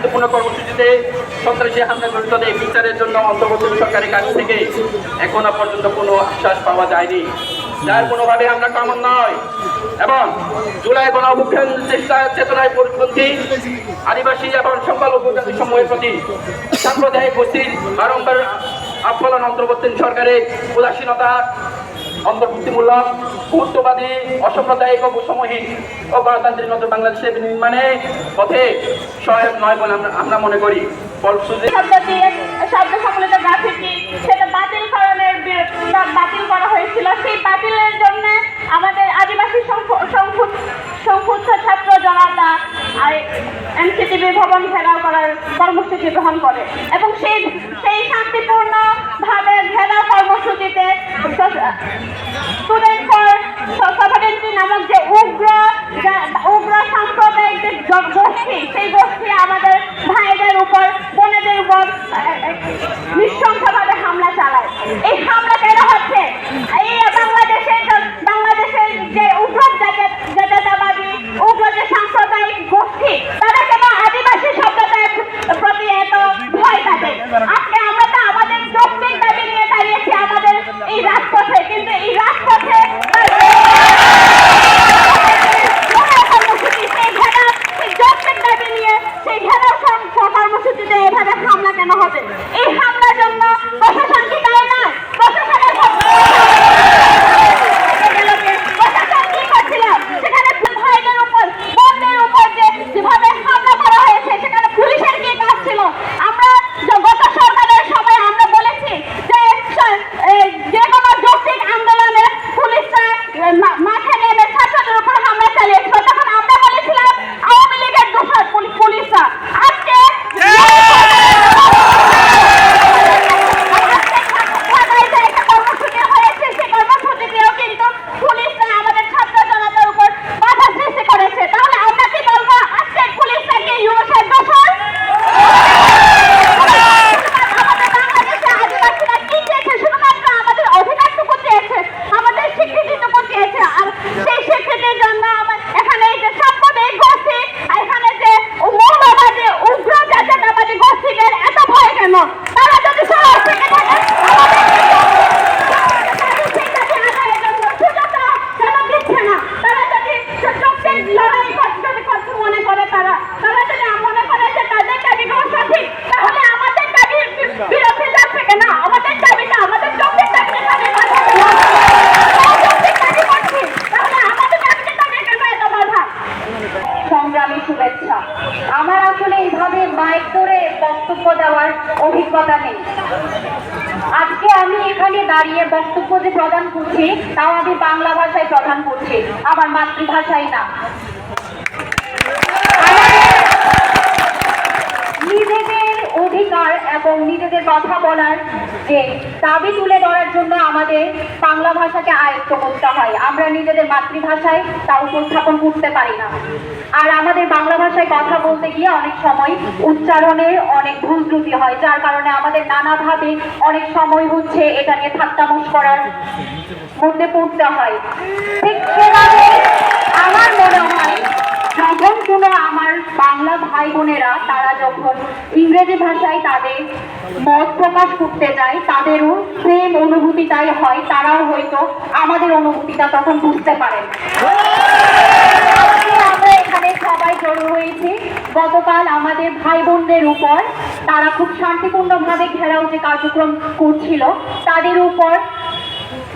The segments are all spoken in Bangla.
গুরুত্বপূর্ণ কর্মসূচিতে সন্ত্রাসী হামলা জড়িতদের বিচারের জন্য অন্তর্বর্তী সরকারের কাছ থেকে এখনো পর্যন্ত কোনো আশ্বাস পাওয়া যায়নি, যার কোনোভাবে আমরা কামন নয়। এবং জুলাই গণঅভ্যুত্থান চেতনায় পরিপন্থী আদিবাসী এবং সংখ্যালঘু জাতি সমূহের প্রতি সাম্প্রদায়িক গোষ্ঠীর বারংবার আফলান অন্তর্বর্তী সরকারের উদাসীনতা, অন্তর্ভুক্তিমূলক, বহুত্ববাদী, অসাম্প্রদায়িক, বৈষম্যহীন ও গণতান্ত্রিক নতুন বাংলাদেশের নির্মাণে পথে সহায়ক নয় বলে আমরা মনে করি। শব্দ সম্মিলিত গ্রাফিতি সেটা বাতিল করা হয়েছিল। সেই বাতিলের জন্য আমাদের আদিবাসী সংক্ষুব্ধ ছাত্র জনতা এনসিটিভি ভবন ঘেরাও করার কর্মসূচি গ্রহণ করে এবং সেই শান্তিপূর্ণ ভাবে ঘেরাও কর্মসূচিতে স্টুডেন্ট ফর সভারেন্টি নামক যে উগ্র সাম্প্রদায়িক যে গোষ্ঠী, সেই গোষ্ঠী আমাদের ভাইদের উপর, বোনেদের উপর নৃশংসভাবে হামলা চালায়। এই হামলা কেন হচ্ছে? এই বাংলাদেশের যে উগ্র জাতীয়তাবাদী, উগ্র যে সাম্প্রদায়িক গোষ্ঠী, তারা কেন আদিবাসী শব্দটার প্রতি এত ভয় থাকে? আজকে আমরা তো আমাদের যৌক্তিক দাবি নিয়ে দাঁড়িয়েছি আমাদের এই রাজপথে, কিন্তু এই রাজপথে কর্মসূচিতে এভাবে হামলা কেন হবে? এই হামলার জন্য প্রশাসন কি দায়ী নয়? প্রশাসন কি করছিল? সেখানে ভাইদের উপর, বোনদের উপর যেভাবে হামলা করা হয়েছে, সেখানে পুলিশের কি কাজ ছিল? আমরা গত সরকারের সময় আমরা বলেছি যে কোনো যৌক্তিক আন্দোলনে পুলিশরা মাঠে নেমে ছাত্রদের উপর হামলা চালিয়েছিল। তখন আমরা বলেছিলাম আওয়ামী লীগের দোষর পুলিশরা। আজকে কর্মসূচি হয়েছে, সেই কর্মসূচিতেও কিন্তু পুলিশরা আমাদের ছাত্র জনতার উপর বাধা সৃষ্টি করেছে। তাহলে আমরা কি বলবো? আজকে পুলিশরা কি ইউনুসের দোষর? আমাদের বাংলাদেশে আদিবাসীরা কি চেয়েছে? শুধুমাত্র আমাদের অধিকারটুকু চেয়েছে, আমাদের স্বীকৃতিটুকু চেয়েছে। আর সেই স্বীকৃতির জন্য এখানে এই যে সাম্প্রদায়িক গোষ্ঠী, এখানে যে মৌলবাদী, উগ্র জাতীয়তাবাদী গোষ্ঠীদের এত ভয় কেন? তারা যদি সবাই থেকে থাকে মনে করে, তারা যদি মনে করে যে তাদের দাবিগুলো সঠিক, তাহলে আমাদের দাবির বিরুদ্ধে যাচ্ছে কেন? আমাদের দাবিটা আমাদের যৌক্তিক দাবিকে দাবি করছে, তাহলে আমাদের দাবিকে দাবি কেন এত বাধা? সংগ্রামী শুভেচ্ছা। আমার আসলে এইভাবে মাইক ধরে বক্তব্য দেওয়ার অভিজ্ঞতা নেই। আজকে আমি এখানে দাঁড়িয়ে বক্তব্য যে প্রদান করছি, তাও আমি বাংলা ভাষায় প্রদান করছি, আমার মাতৃভাষায় না। নিজেদের অধিকার এবং নিজেদের কথা বলার যে দাবি তুলে ধরার জন্য আমাদের বাংলা ভাষাকে আয়ত্ত করতে হয়। আমরা নিজেদের মাতৃভাষায় তা উপস্থাপন করতে পারি না। আর আমাদের বাংলা ভাষায় কথা বলতে গিয়ে অনেক সময় উচ্চারণের অনেক ভুল ত্রুটি হয়, যার কারণে আমাদের নানাভাবে অনেক সময় হচ্ছে এটা নিয়ে ঠাট্টামশ করার মধ্যে পড়তে হয়। ঠিক সেভাবে আমার মনে হয় যখন কোনো আমার বাংলা ভাই বোনেরা তারা যখন ইংরেজি ভাষায় তাদের মত প্রকাশ করতে যায়, তাদেরও সেম অনুভূতিটাই হয়, তারাও হয়তো আমাদের অনুভূতিটা তখন বুঝতে পারেন। আমরা এখানে সবাই জড়ো হয়েছি গতকাল আমাদের ভাই বোনদের উপর, তারা খুব শান্তিপূর্ণভাবে ঘেরাও যে কার্যক্রম করছিল, তাদের উপর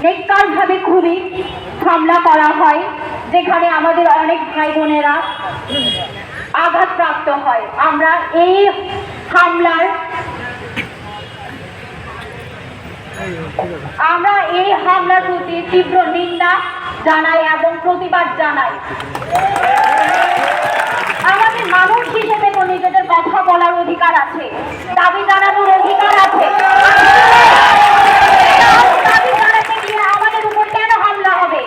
নির্বিচারভাবে খুবই হামলা করা হয়, যেখানে আমাদের অনেক ভাই বোনেরা আঘাতপ্রাপ্ত হয়। আমরা এই হামলার প্রতি তীব্র নিন্দা জানাই এবং প্রতিবাদ জানাই। আমাদের মানুষ হিসেবে তো নিজেদের কথা বলার অধিকার আছে, দাবি জানানোর অধিকার আছে। দাবি জানাতে গিয়ে আমাদের উপর কেন হামলা হবে?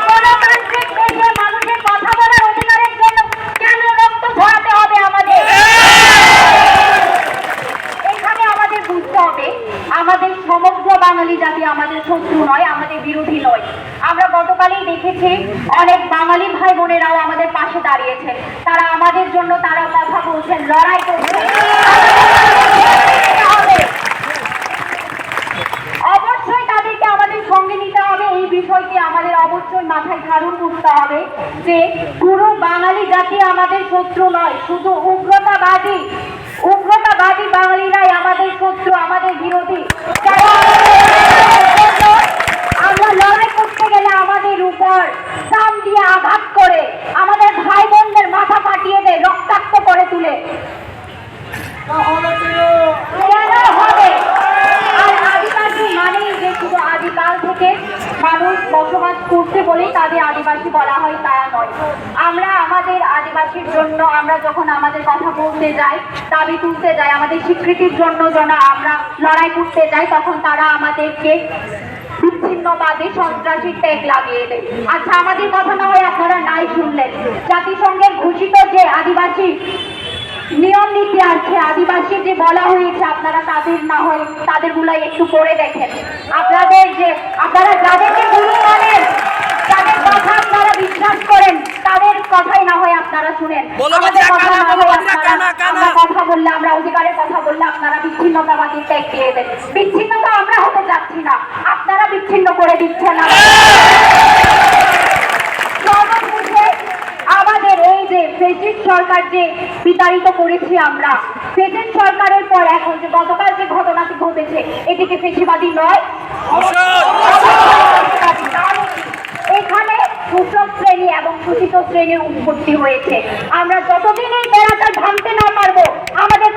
গণতান্ত্রিক দেশে মানুষের কথা বলার অধিকারের জন্য কেন রক্ত ঝরাতে হবে আমাদের? এখানে আমাদের বুঝতে হবে আমাদের সমগ্র বাঙালি জাতি আমাদের শত্রু নয়, আমাদের বিরোধী নয়। আমরা গতকাল সকালেই দেখেছি অনেক বাঙালি ভাই বোনেরাও আমাদের পাশে দাঁড়িয়েছে, তারা আমাদের জন্য তারা কথা বলছেন, লড়াই করছেন। অবশ্যই তাদেরকে আমাদের সঙ্গে নিতে হবে, এই বিষয়টি আমাদের অবশ্যই মাথায় ধারণ করতে হবে যে পুরো বাঙালি জাতি আমাদের শত্রু নয়, শুধু উগ্রতাবাদী বাঙালিরাই আমাদের শত্রু, আমাদের বিরোধী। আমরা লড়াই করতে গেলে আমাদের উপর দাম দিয়ে আঘাত করে, আমাদের ভাই বোনদের মাথা ফাটিয়ে দেয়, রক্তাক্ত করে তুলে। কেন হবে? আর আদিবাসী মানেই যে শুধু আদিকাল থেকে মানুষ বসবাস করছে বলেই তাদের আদিবাসী বলা হয়, তা নয়। আমরা আমাদের আদিবাসীর জন্য আমরা যখন আমাদের কথা বলতে যাই, দাবি তুলতে যাই, আমাদের স্বীকৃতির জন্য যেন আমরা লড়াই করতে যাই, তখন তারা আমাদেরকে বিচ্ছিন্নবাদী সন্ত্রাসী ট্যাগ লাগিয়ে দেয়। আচ্ছা, আমাদের কথা না হয় আপনারা নাই শুনলেন, জাতিসংঘের ঘোষিত যে আদিবাসী নিয়ম নীতি আছে, আদিবাসী যে বলা হয়েছে, আপনারা তাদের না হয় তাদের গুলাই একটু পড়ে দেখেন। আপনারা যাদেরকে গুরু মানেন, তাদের কথা আপনারা বিশ্বাস করেন, তাদের কথাই না হয় আপনারা শুনেন। আমাদের কথা না হয় আমরা কথা বললে, আমরা অধিকারের কথা বললে আপনারা বিচ্ছিন্নতাবাদী ট্যাগ দিয়ে দেন। বিচ্ছিন্নতা আমরা হতে যাচ্ছি না, আপনারা বিচ্ছিন্ন করে দিচ্ছেন। আমাদের এই যে ফেসিস্ট সরকার যে বিতাড়িত করেছি আমরা, ফেসিস্ট সরকারের পর এখন যে গতকাল যে ঘটনাটি ঘটেছে, এটিকে ফেসিবাদী নয়? এখানে শোষক শ্রেণী এবং শোষিত শ্রেণীর উৎপত্তি হয়েছে। আমরা যতদিন এই বেড়াটা ভাঙতে না পারবো, আমাদের